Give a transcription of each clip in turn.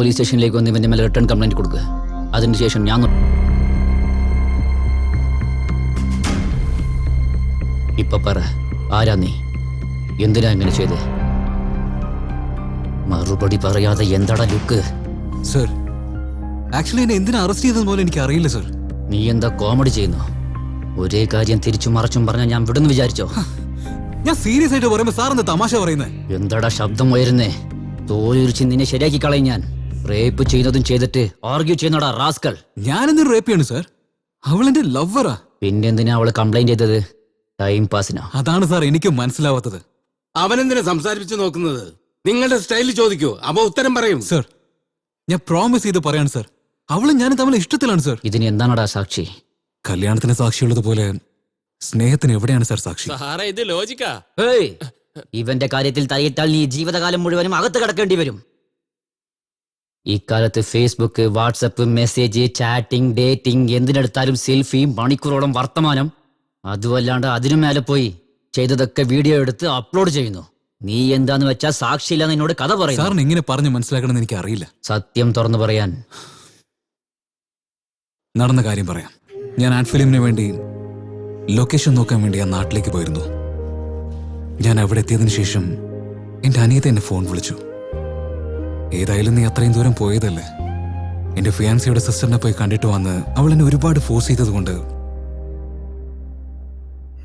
Police സ്റ്റേഷനിലേക്ക് വന്ന് ഇവന്റെ മേലെ റിട്ടേൺ കംപ്ലൈന്റ് കൊടുക്കുക. അതിനുശേഷം ഞാൻ ഇപ്പൊ പറ, ആരാ നീ? എന്തിനാ ഇങ്ങനെ ചെയ്ത്? മറുപടി പറയാതെ എന്താടാ ലുക്ക്? സർ, ആക്ച്വലി എന്നെ എന്തിനാ അറസ്റ്റ് ചെയ്തത് പോലെ എനിക്ക് അറിയില്ല സർ. നീ എന്താ കോമഡി ചെയ്യുന്നു? ഒരേ കാര്യം തിരിച്ചും മറച്ചും പറഞ്ഞാൽ ഞാൻ വിടുന്നു വിചാരിച്ചോ? ഞാൻ സീരിയസ് ആയിട്ട് പറയുമ്പോ സാർ എന്താ തമാശ പറയുന്നേ? എന്താടാ ശബ്ദം ഉയരുന്നേ? തോലുരിച്ച് നിന്നെ ശരിയാക്കി കളയും ഞാൻ. റേപ്പ് ചെയ്യുന്നതും ചെയ്തിട്ട് ആർഗ്യൂ ചെയ്യുന്നടാ റാസ്കൽ. ഞാനെന്തിനു റേപ്പ് ചെയ്യണു സർ? അവൾ എന്റെ ലവ്വറാ. പിന്നെന്തിനാ അവള് കംപ്ലൈന്റ് ചെയ്തത്? ടൈം പാസിനാ. അതാണ് സാർ എനിക്ക് മനസ്സിലാവാത്തത്. അവനെന്തിനാ സംസാരിപ്പിച്ച് നോക്കുന്നത്? നിങ്ങളുടെ സ്റ്റൈലിൽ ചോദിക്കൂ, അപ്പൊ ഉത്തരം പറയും. സർ, ഞാൻ പ്രോമിസ് ചെയ്ത് പറയാണ് സർ, അവളും ഞാനും തമ്മിൽ ഇഷ്ടത്തിലാണ് സർ. ഇതിന് എന്താണടാ സാക്ഷി? കല്യാണത്തിന് സാക്ഷിയുള്ളതുപോലെ സ്നേഹത്തിന് എവിടെയാണ് സർ സാക്ഷി? സാറേ, ഇത് ലോജിക്കാ. ഏയ്, ഇവന്റെ കാര്യത്തിൽ തലയിട്ടാൽ നീ ജീവിതകാലം മുഴുവനും അകത്ത് കിടക്കേണ്ടി വരും. ഇക്കാലത്ത് Facebook, WhatsApp, message, chatting, dating, എന്തിനെടുത്താലും സെൽഫി, മണിക്കൂറോളം വർത്തമാനം. അതുമല്ലാണ്ട് അതിനു മേലെ പോയി ചെയ്തതൊക്കെ വീഡിയോ എടുത്ത് അപ്ലോഡ് ചെയ്യുന്നു. നീ എന്താന്ന് വെച്ചാ സാക്ഷിയില്ലെന്ന് എന്നോട് കഥ പറയും. സാറിന് ഇങ്ങനെ പറഞ്ഞു മനസ്സിലാക്കണമെന്ന് എനിക്ക് അറിയില്ല. സത്യം തുറന്നു പറയാൻ നടന്ന കാര്യം പറയാം. ഞാൻ ആഡ് ഫിലിമിന് വേണ്ടി ലൊക്കേഷൻ നോക്കാൻ വേണ്ടി ആ നാട്ടിലേക്ക് പോയിരുന്നു. ഞാൻ അവിടെ എത്തിയതിനു ശേഷം എന്റെ അനിയത്തെ എന്നെ ഫോൺ വിളിച്ചു. ഏതായാലും നീ അത്രയും ദൂരം പോയതല്ലേ, എന്റെ ഫിയാൻസിയുടെ സിസ്റ്ററിനെ പോയി കണ്ടിട്ട് വന്ന് അവൾ എന്നെ ഒരുപാട് ഫോഴ്സ് ചെയ്തത് കൊണ്ട്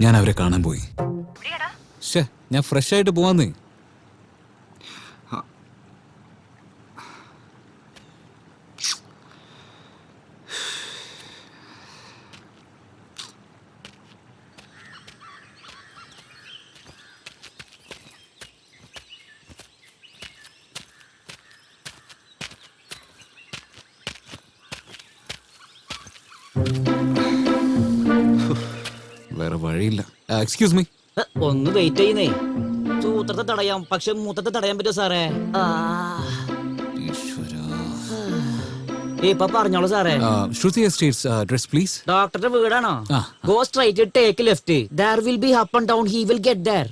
ഞാൻ അവരെ കാണാൻ പോയി. ഞാൻ ഫ്രഷ് ആയിട്ട് പോവാന്നേ. വേറെ വഴിയില്ല. Excuse me. ഒന്ന് വെയിറ്റ് ചെയ്യുന്നേ. സൂത്രത്തെ തടയാം, പക്ഷെ മൂത്രത്തെ തടയാൻ പറ്റുമോ സാറേ? ഇപ്പൊ പറഞ്ഞോളൂ സാറേ. ശ്രുതി എസ്റ്റേറ്റ്സ് അഡ്രസ് പ്ലീസ്. ഡോക്ടറുടെ വീടാണോ? Go straight, take left. There will be up and down, he will get there.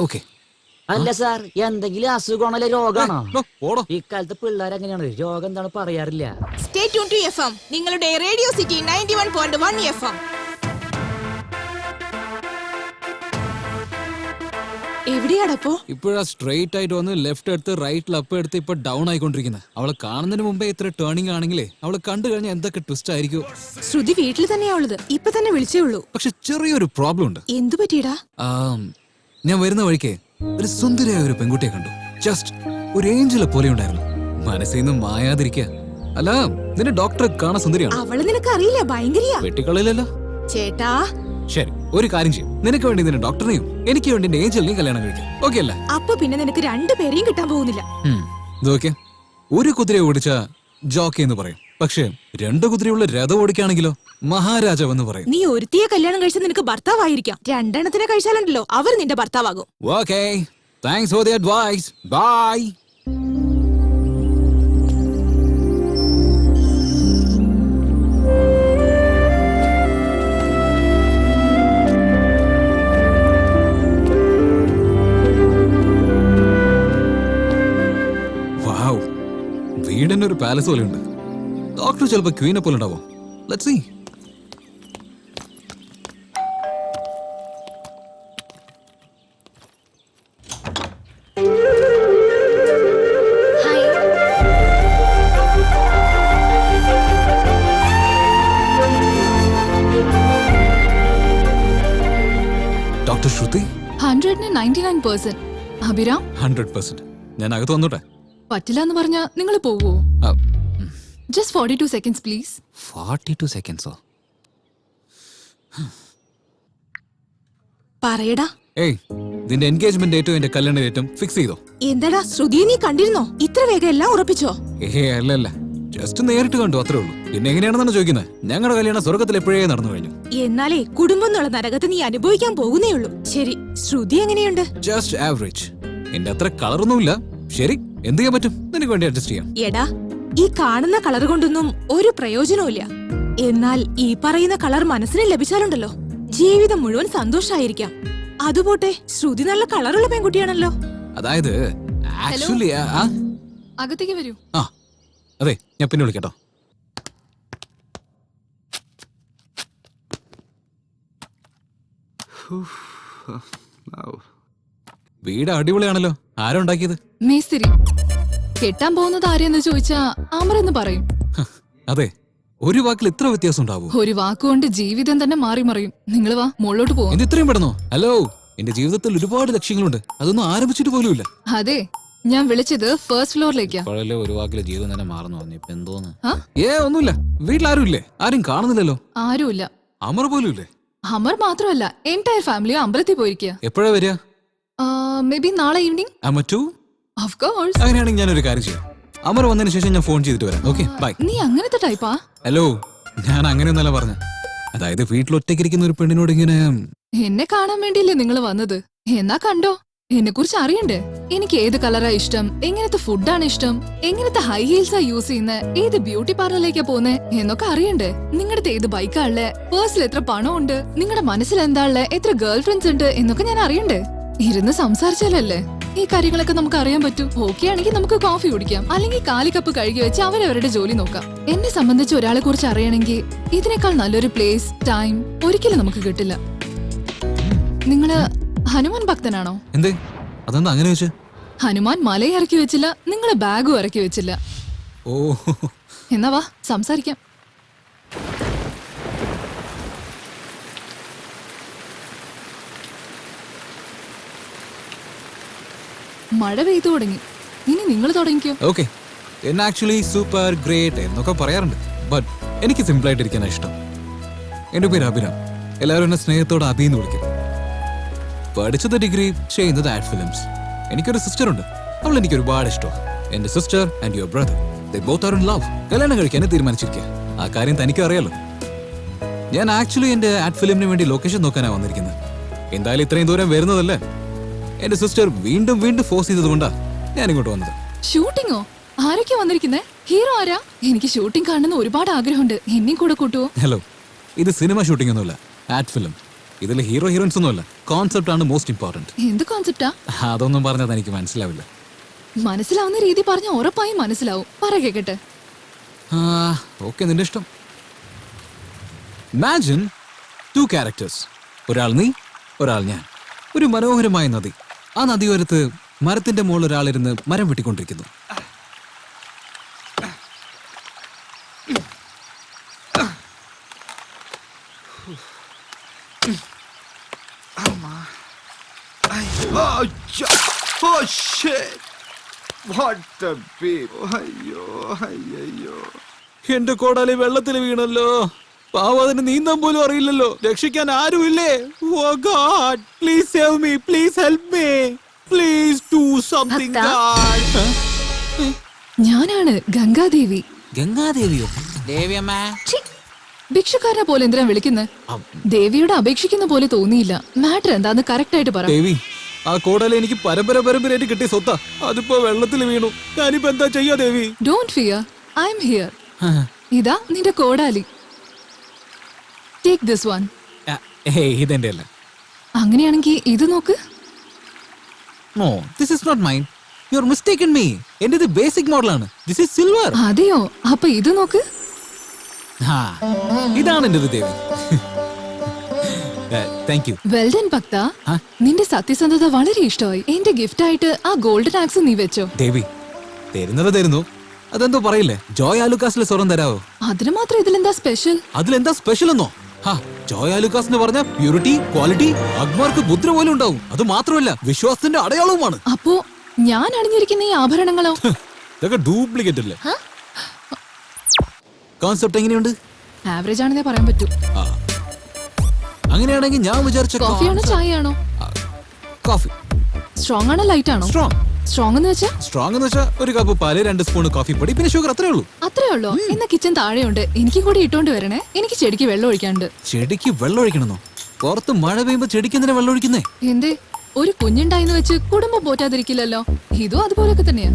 Okay. അല്ല സാർ, എന്തെങ്കിലും അസുഖമാണോ അല്ലെ രോഗമാണോ? ഇക്കാലത്ത് പിള്ളേർ എങ്ങനെയാണ്? രോഗം എന്താണ് പറയാറില്ല. സ്റ്റേ ട്യൂൺ ടു FM, നിങ്ങളുടെ റേഡിയോ സിറ്റി 91.1 FM. എവിടെയാണപ്പോ? ഇപ്പോഴാ സ്ട്രെയിറ്റ് ആയിട്ട് വന്ന് ലെഫ്റ്റ് എടുത്ത് റൈറ്റിൽ അപ്പ് എടുത്ത് ഇപ്പൊ ഡൗൺ ആയിക്കൊണ്ടിരിക്കുന്നത്. അവളെ കാണുന്നതിന് മുമ്പേ ഇത്ര ടേണിംഗ് ആണെങ്കിലേ അവളെ കണ്ടു കഴിഞ്ഞാൽ എന്തൊക്കെ ട്വിസ്റ്റ് ആയിരിക്കും. ശ്രുതി വീട്ടിൽ തന്നെയാ ഉള്ളത്. ഇപ്പൊ തന്നെ വിളിച്ചേ ഉള്ളൂ. പക്ഷെ ചെറിയൊരു പ്രോബ്ലം ഉണ്ട്. എന്തു പറ്റിയടാ? ഞാൻ വരുന്ന വഴിക്ക് ഒരു സുന്ദരിയായ ഒരു പെൺകുട്ടിയെ കണ്ടു. ജസ്റ്റ് ഒരു ഏഞ്ചലെ പോലെ ഉണ്ടായിരുന്നു. മനസ്സിൽ നിന്ന് മായാതിരിക്കുക. അല്ല, നിന്റെ ഡോക്ടറെ കാണാൻ സുന്ദരിയാണ്. അവളെ നിനക്ക് അറിയില്ല, ഭയങ്കരിയാ. വെട്ടിക്കളയില്ലല്ലോ ചേട്ടാ. ശരി, ഒരു കാര്യം ചെയ്യും. നിനക്ക് വേണ്ടി നിന്റെ ഡോക്ടറിനെയും എനിക്ക് വേണ്ടി എന്റെ ഏഞ്ചലിനെയും കല്യാണം കഴിക്കാം. ഓക്കെ അല്ലേ? അപ്പൊ പിന്നെ നിനക്ക് രണ്ടുപേരെയും കിട്ടാൻ പോകുന്നില്ല. ഇതൊക്കെ ഒരു കുതിരയെ ഓടിച്ച ജോക്കി എന്ന് പറയും. പക്ഷെ രണ്ടു കുതിരയുള്ള രഥം ഓടിക്കാണെങ്കിലോ മഹാരാജാവ് എന്ന് പറയും. നീ ഒരുത്തിയെ കല്യാണം കഴിച്ച നിനക്ക് ഭർത്താവായിരിക്കാം. രണ്ടെണ്ണത്തിനെ കഴിച്ചാലുണ്ടല്ലോ അവർ നിന്റെ ഭർത്താവാകും. Okay, thanks for the advice. Bye. വീടിന്റെ ഒരു പാലസ് പോലെ ഉണ്ട്. ഡോക്ടർ ചിലപ്പോ ക്വീനെ പോലെ ഉണ്ടാവും. Let's see. Doctor Shruti. 199%. Abhiram 100%. ഞാൻ അകത്ത് വന്നോട്ടെ? പറ്റില്ല എന്ന് പറഞ്ഞാ നിങ്ങൾ പോവോ? Just 42 seconds please. 42 seconds? പറയടാ. ഏയ്, നിന്റെ എൻഗേജ്മെന്റ് ഡേറ്റും എന്റെ കല്യാണ ഡേറ്റും ഫിക്സ് ചെയ്തോ? എന്താടാ ശ്രുതിയെ നീ കണ്ടിരുന്നോ? ഇത്ര വേഗം എല്ലാം ഉറപ്പിച്ചോ? അല്ലല്ല, ജസ്റ്റ് നേരിട്ട് കണ്ടു, അത്രേ ഉള്ളൂ. പിന്നെ എങ്ങനെയാണെന്നാണ് ചോദിക്കുന്നത്? ഞങ്ങളുടെ കല്യാണം സ്വർഗത്തിൽ എപ്പോഴേ നടന്നു കഴിഞ്ഞു. എന്നാലേ കുടുംബം എന്നുള്ള നരകത്തെ നീ അനുഭവിക്കാൻ പോകുന്നേ ഉള്ളൂ. ശരി, ശ്രുതി എങ്ങനെയുണ്ട്? Just average. എന്റെ അത്ര കളറൊന്നുമില്ല. ശരി, എന്ത് ചെയ്യാൻ പറ്റും? നിനക്ക് വേണ്ടി അഡ്ജസ്റ്റ് ചെയ്യാം. എടാ, ഈ കാണുന്ന കളർ കൊണ്ടൊന്നും ഒരു പ്രയോജനവുമില്ല. എന്നാൽ ഈ പറയുന്ന കളർ മനസ്സിന് ലഭിച്ചാലുണ്ടല്ലോ ജീവിതം മുഴുവൻ സന്തോഷായിരിക്കാം. അതുപോട്ടെ, ശ്രുതി നല്ല കളറുള്ള പെൺകുട്ടിയാണല്ലോ. അതായത് ആക്ച്വലി അകത്തേക്ക് വരൂ. ആ അതെ, ഞാൻ പിന്നെ വിളിക്കട്ടോ. വീട് അടിപൊളിയാണല്ലോ. ആരാ ഉണ്ടാക്കിയത്? മേസ്തിരി. കെട്ടാൻ പോകുന്നത് ആരെയെന്ന് ചോദിച്ചാ അമരെന്ന് പറയും. അതെ, ഒരു വാക്കിൽ ഇത്ര വ്യത്യാസം ഉണ്ടാവൂ? ഒരു വാക്കുകൊണ്ട് ജീവിതം തന്നെ മാറി മറിയും. നിങ്ങൾ വാ, മുകളിലോട്ട് പോവാം. എന്ത് ഇത്രയും പെടുന്നോ? ഹലോ, എന്റെ ജീവിതത്തിൽ ഒരുപാട് ലക്ഷ്യങ്ങളുണ്ട്, അതൊന്നും ആരംഭിച്ചിട്ട് പോലുമില്ല. അതെ, ഞാൻ വിളിച്ചത് ഫസ്റ്റ് ഫ്ലോറിലേക്കാ. ഇപ്പോഴല്ലേ ഒരു വാക്കിലെ ജീവിതം തന്നെ മാറുന്നു പറഞ്ഞു. ഇപ്പൊ എന്തോന്ന്? ആ? ഒന്നുമില്ല. വീട്ടിലാരും ഇല്ലേ? ആരും കാണുന്നില്ലല്ലോ. ആരുമില്ല. അമർ പോലും ഇല്ലേ? അമർ മാത്രമല്ല, എൻടയർ ഫാമിലിയോ അമ്പലത്തിൽ പോയിരിക്കുക. എപ്പോഴാ വരിക? മേ ബി നാളെ ഈവനിങ്. Of course. അങ്ങനെയാണെങ്കിൽ ഞാനൊരു കാര്യം ചെയ്യാം. അമർ വന്നതിന് ശേഷം ഞാൻ ഫോൺ ചെയ്തിട്ട് വരാം. Okay, bye. നീ അങ്ങനത്തെ ടൈപ്പാ? ഹലോ, ഞാൻ അങ്ങനെയൊന്നല്ല പറഞ്ഞ. അതായത് വീട്ടിൽ ഒറ്റയ്ക്കിരിക്കുന്ന ഒരു പെണ്ണിനോട് ഇങ്ങനെ. എന്നെ കാണാൻ വേണ്ടിയല്ലേ നിങ്ങൾ വന്നത്? എന്നാ കണ്ടോ, എന്നെ കുറിച്ച് അറിയണ്ടേ? എനിക്ക് ഏത് കളറാ ഇഷ്ടം, എങ്ങനത്തെ ഫുഡാണ് ഇഷ്ടം, എങ്ങനത്തെ ഹൈ ഹീൽസാ യൂസ് ചെയ്യുന്നത്, ഏത് ബ്യൂട്ടി പാർലറിലേക്കാ പോന്നെ എന്നൊക്കെ അറിയണ്ടേ? നിങ്ങളുടെ ഏത് ബൈക്കാ ഉള്ളേ, പേഴ്സിൽ എത്ര പണം ഉണ്ട്, നിങ്ങളുടെ മനസ്സിൽ എന്താ ഉള്ളേ, എത്ര ഗേൾ ഫ്രണ്ട്സ് ഉണ്ട് എന്നൊക്കെ ഞാൻ അറിയണ്ടേ? ഇരുന്ന് സംസാരിച്ചാലല്ലേ ഈ കാര്യങ്ങളൊക്കെ നമുക്ക് അറിയാൻ പറ്റൂ. ഓക്കെ ആണെങ്കിൽ നമുക്ക് കോഫി കുടിക്കാം, അല്ലെങ്കിൽ കാലിക്കപ്പ് കഴുകി വെച്ച് അവരവരുടെ ജോലി നോക്കാം. എന്നെ സംബന്ധിച്ച് ഒരാളെ കുറിച്ച് അറിയണമെങ്കിൽ ഇതിനേക്കാൾ നല്ലൊരു പ്ലേസ്, ടൈം ഒരിക്കലും നമുക്ക് കിട്ടില്ല. നിങ്ങള് ഹനുമാൻ ഭക്തനാണോ? എന്തേ അതെന്താ അങ്ങനെ വെച്ച്? ഹനുമാൻ മലയെ ഇറക്കി വെച്ചില്ല, നിങ്ങളെ ബാഗും ഇറക്കി വെച്ചില്ല. ഓ, എന്നാ വാ സംസാരിക്കാം. മഴ പെയ്തു തുടങ്ങി, ഇനി നിങ്ങൾ തുടങ്ങിക്കോ. ഓക്കെ. എന്നെ ആക്ച്വലി സൂപ്പർ ഗ്രേറ്റ് എന്നൊക്കെ പറയാറുണ്ട്, ബട്ട് എനിക്ക് സിമ്പിൾ ആയിട്ടിരിക്കാനാ ഇഷ്ടം. എന്റെ പേര് അഭിരാം. എല്ലാവരും എന്നെ സ്നേഹത്തോടെ അഭി എന്ന് വിളിക്കും. പഠിച്ചത് ഡിഗ്രി, ചെയ്യുന്നത് ആഡ് ഫിലിംസ്. എനിക്കൊരു സിസ്റ്റർ ഉണ്ട്, അവൾ എനിക്ക് ഒരുപാട് ഇഷ്ടമാണ്. എന്റെ sister and your brother, they both are in love. കല്യാണം കഴിക്കാൻ തീരുമാനിച്ചിരിക്കുക. ആ കാര്യം തനിക്ക് അറിയാലോ. ഞാൻ ആക്ച്വലി എന്റെ ആഡ് ഫിലിമിന് വേണ്ടി ലൊക്കേഷൻ നോക്കാനാണ് വന്നിരിക്കുന്നത്. എന്തായാലും ഇത്രയും ദൂരം വരുന്നതല്ലേ. എന്റെ സിസ്റ്റർ വീണ്ടും വീണ്ടും ഫോഴ്സ് ചെയ്തതുകൊണ്ടാ ഞാൻ ഇങ്ങോട്ട് വന്നത്. ഷൂട്ടിങ്ങോ? ആരൊക്കെ വന്നിരിക്കുന്നേ? ഹീറോ ആരാ? എനിക്ക് ഷൂട്ടിംഗ് കാണുന്ന ഒരുപാട് ആഗ്രഹമുണ്ട്, എന്നെയും കൂടെ കൂട്ടുവോ? ഹലോ, ഇത് സിനിമ ഷൂട്ടിംഗ് ഒന്നുമല്ല, ആഡ് ഫിലിം. ഇതിൽ ഹീറോ ഹീറോയിൻസ് ഒന്നുമല്ല, കോൺസെപ്റ്റ് ആണ് മോസ്റ്റ് ഇമ്പോർട്ടന്റ്. എന്ത് കോൺസെപ്റ്റാ? അതൊന്നും പറഞ്ഞത് എനിക്ക് മനസ്സിലാവില്ല. മനസ്സിലാവുന്ന രീതി പറഞ്ഞ ഉറപ്പായും മനസ്സിലാവും. പറ കേക്കട്ടെ. ഓക്കെ, നിന്റെ ഇഷ്ടം. Imagine 2 characters. ഒരാൾ നീ, ഒരാൾ ഞാൻ. ഒരു മനോഹരമായ നദി. ആ നദിയോരത്ത് മരത്തിന്റെ മുകളിൽ ഒരാളിരുന്ന് മരം വെട്ടിക്കൊണ്ടിരിക്കുന്നു. Oh shit! What the beep? അയ്യോ അയ്യോ. എന്റെ കോടാലി വെള്ളത്തിൽ വീണല്ലോ. പാവം, അതിന് നീന്താൻ പോലും അറിയില്ലല്ലോ. രക്ഷിക്കാൻ ആരുമില്ലേ? Oh God, please save me, please help me, please do something God. ഞാനാണ് ഗംഗാദേവി. ഗംഗാദേവിയോ? ദേവിയമ്മ. ഛി, ഭിക്ഷുക്കാരനെ പോലെ എന്തിനാ വിളിക്കുന്നത്? ദേവിയോട് അപേക്ഷിക്കുന്ന പോലെ തോന്നിയില്ല. മാറ്റർ എന്താന്ന് കറക്റ്റ് ആയിട്ട് പറ. ദേവി, ആ കോടാലി എനിക്ക് പരമ്പരയായിട്ട് കിട്ടിയ സ്വത്താ. അതിപ്പോ വെള്ളത്തിൽ വീണു. ഞാനിപ്പോ എന്താ ചെയ്യാ ദേവി? Don't fear, I am here. ഇതാ നിന്റെ കോടാലി. Take this one. ഇതെന്റെ അല്ല. അങ്ങനെയാണെങ്കിൽ ഇത് നോക്ക്. No, this is not mine. You are mistaken me. എന്റേത് ബേസിക് മോഡലാണ്. This is silver. അതെയോ? അപ്പൊ ഇത് നോക്ക്. ഇതാണ് എന്റേത് ദേവി. Thank you. വെൽ ഡൺ ഭക്ത. നിന്റെ സത്യസന്ധത വളരെ ഇഷ്ടമായി. എന്റെ ഗിഫ്റ്റ് ആയിട്ട് ആ ഗോൾഡൻ ആക്സ് നീ വെച്ചോ. ദേവി, തരുന്നത് തരുന്നു. അതെന്തോ പറയില്ലേ, ജോയ് ആലുക്കാസിലെ സ്വർണം തരാവോ? അതിന് മാത്രം ഇതിലെന്താ സ്പെഷ്യൽ? അതിലെന്താ സ്പെഷ്യൽ എന്നോ? ജോയ് ആലുക്കാസ് എന്ന് പറഞ്ഞ പ്യൂരിറ്റി, ക്വാളിറ്റി, അക്ബർക്ക് മുദ്ര പോലും ഉണ്ടാവും. അത് മാത്രമല്ല, വിശ്വാസത്തിന്റെ അടയാളവുമാണ്. അപ്പോ ഞാൻ അണിഞ്ഞിരിക്കുന്ന ഈ ആഭരണങ്ങളോ? ഇതൊക്കെ ഡ്യൂപ്ലിക്കേറ്റ് അല്ലേ? കോൺസെപ്റ്റ് എങ്ങനെയുണ്ട്? ആവറേജ് ആണെന്നേ പറയാൻ പറ്റൂ. അങ്ങനെയാണെങ്കിൽ ഞാൻ വിചാരിച്ച കോഫിയാണോ ചായയാണോ? കോഫി. സ്ട്രോങ് ആണോ ലൈറ്റ് ആണോ? സ്ട്രോങ് എന്ന് വെച്ചാ? സ്ട്രോങ് എന്ന് വെച്ചാൽ 1 കപ്പ് പാല്, 2 സ്പൂൺ കോഫി പൊടി, പിന്നെ ഷുഗർ, അത്രേ ഉള്ളൂ. അത്രേ ഉള്ളൂ? എന്നാ കിച്ചൺ താഴെയുണ്ട്, എനിക്ക് കൂടി ഇട്ടോണ്ട് വരണേ. എനിക്ക് ചെടിക്ക് വെള്ളം ഒഴിക്കാണ്ട്. ചെടിക്ക് വെള്ളം ഒഴിക്കണമെന്നോ? പുറത്ത് മഴ പെയ്യുമ്പോ ചെടിക്ക് എന്തിനാ വെള്ളം ഒഴിക്കുന്നേ? എന്തേ? ഒരു കുഞ്ഞുണ്ടായിന്ന് വെച്ച് കുടുംബം പോറ്റാതിരിക്കില്ലല്ലോ. ഇതും അതുപോലൊക്കെ തന്നെയാ.